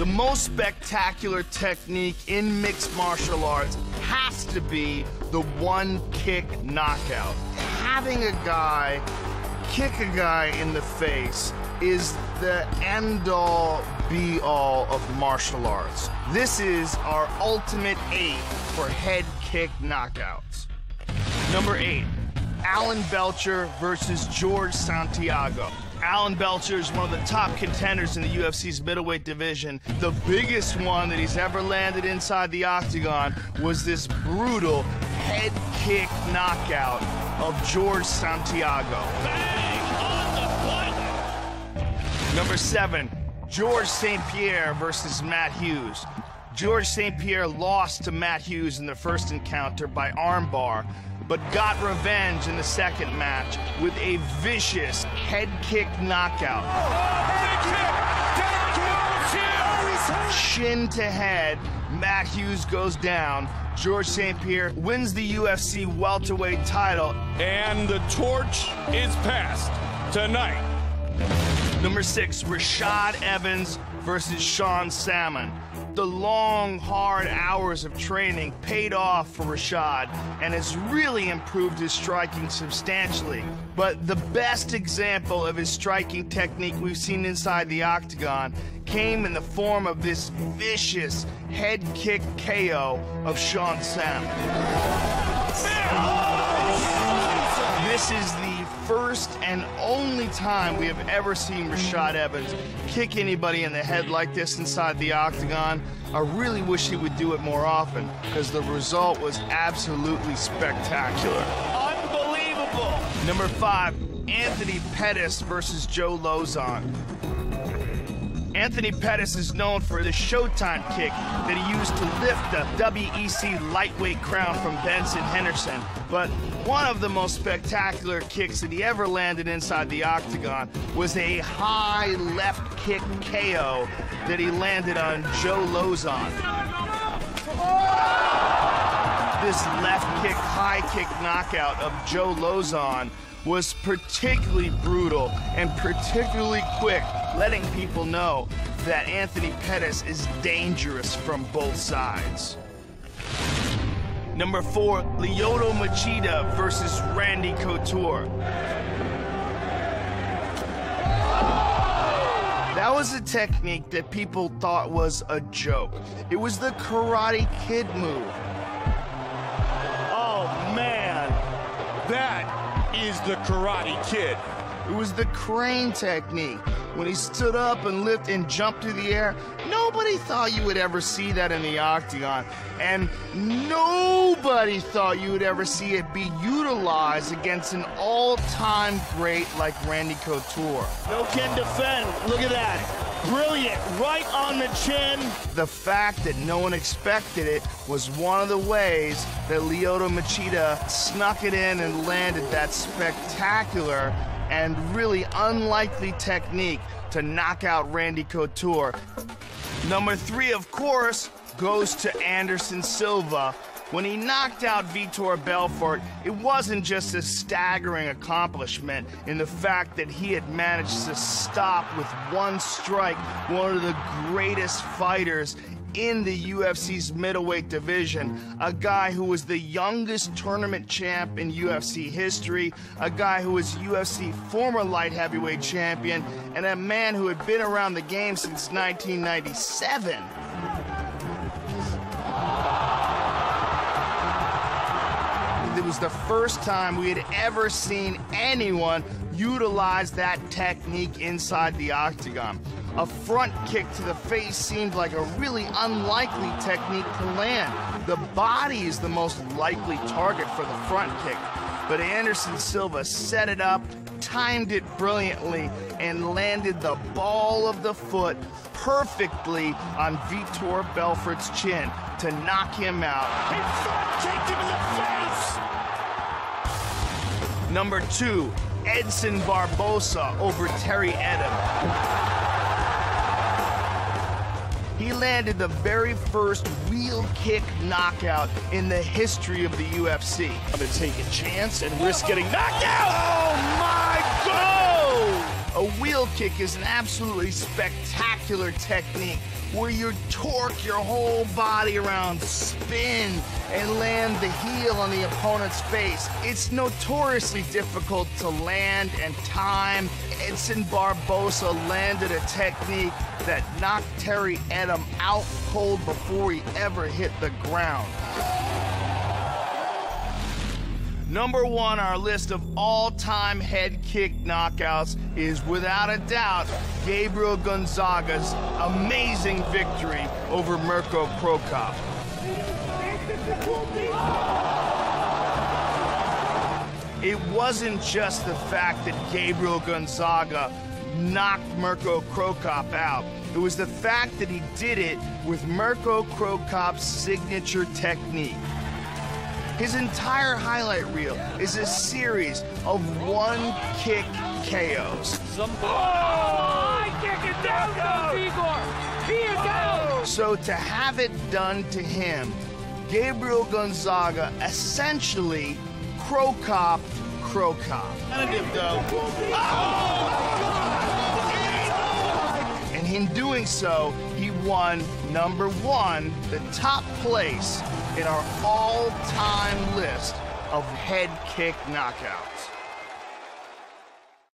The most spectacular technique in mixed martial arts has to be the one-kick knockout. Having a guy kick a guy in the face is the end-all, be-all of martial arts. This is our ultimate 8 for head kick knockouts. Number 8, Alan Belcher versus George Santiago. Alan Belcher is one of the top contenders in the UFC's middleweight division. The biggest one that he's ever landed inside the octagon was this brutal head kick knockout of George Santiago. Bang on the button. Number 7, George St. Pierre versus Matt Hughes. George St. Pierre lost to Matt Hughes in the first encounter by armbar, but got revenge in the second match with a vicious head kick knockout. Shin to head, Matt Hughes goes down. George St. Pierre wins the UFC welterweight title. And the torch is passed tonight. Number 6, Rashad Evans versus Sean Salmon. The long, hard hours of training paid off for Rashad and has really improved his striking substantially. But the best example of his striking technique we've seen inside the octagon came in the form of this vicious head kick KO of Sean Salmon. This is the first and only time we have ever seen Rashad Evans kick anybody in the head like this inside the octagon. I really wish he would do it more often because the result was absolutely spectacular. Unbelievable. Number 5, Anthony Pettis versus Joe Lauzon. Anthony Pettis is known for the Showtime kick that he used to lift the WEC lightweight crown from Benson Henderson. But one of the most spectacular kicks that he ever landed inside the octagon was a high left kick KO that he landed on Joe Lauzon. This left kick, high kick knockout of Joe Lauzon was particularly brutal and particularly quick, letting people know that Anthony Pettis is dangerous from both sides. Number 4, Lyoto Machida versus Randy Couture. That was a technique that people thought was a joke. It was the Karate Kid move. Oh, man. That is the Karate Kid. It was the crane technique. When he stood up and lifted and jumped through the air, nobody thought you would ever see that in the octagon. And nobody thought you would ever see it be utilized against an all-time great like Randy Couture. No can defend. Look at that. Brilliant. Right on the chin. The fact that no one expected it was one of the ways that Lyoto Machida snuck it in and landed that spectacular and really unlikely technique to knock out Randy Couture. Number 3, of course, goes to Anderson Silva. When he knocked out Vitor Belfort, it wasn't just a staggering accomplishment in the fact that he had managed to stop with one strike one of the greatest fighters in the UFC's middleweight division, a guy who was the youngest tournament champ in UFC history, a guy who was UFC former light heavyweight champion, and a man who had been around the game since 1997. It was the first time we had ever seen anyone utilize that technique inside the octagon. A front kick to the face seemed like a really unlikely technique to land. The body is the most likely target for the front kick, but Anderson Silva set it up, timed it brilliantly, and landed the ball of the foot perfectly on Vitor Belfort's chin to knock him out. He front kicked him in the face. Number 2, Edson Barbosa over Terry Edom. He landed the very first wheel kick knockout in the history of the UFC. I'm gonna take a chance and risk getting knocked out. Oh my God! A wheel kick is an absolutely spectacular technique where you torque your whole body around, spin, and land the heel on the opponent's face. It's notoriously difficult to land and time. Edson Barbosa landed a technique that knocked Terry Edom out cold before he ever hit the ground. Number one on our list of all-time head kick knockouts is, without a doubt, Gabriel Gonzaga's amazing victory over Mirko Cro Cop. It wasn't just the fact that Gabriel Gonzaga knocked Mirko Cro Cop out. It was the fact that he did it with Mirko Cro Cop's signature technique. His entire highlight reel is a series of one-kick KOs. Kick it down, Igor! Here goes! So to have it done to him, Gabriel Gonzaga essentially Cro Cop. And in doing so, he won number one, the top place in our all-time list of head kick knockouts.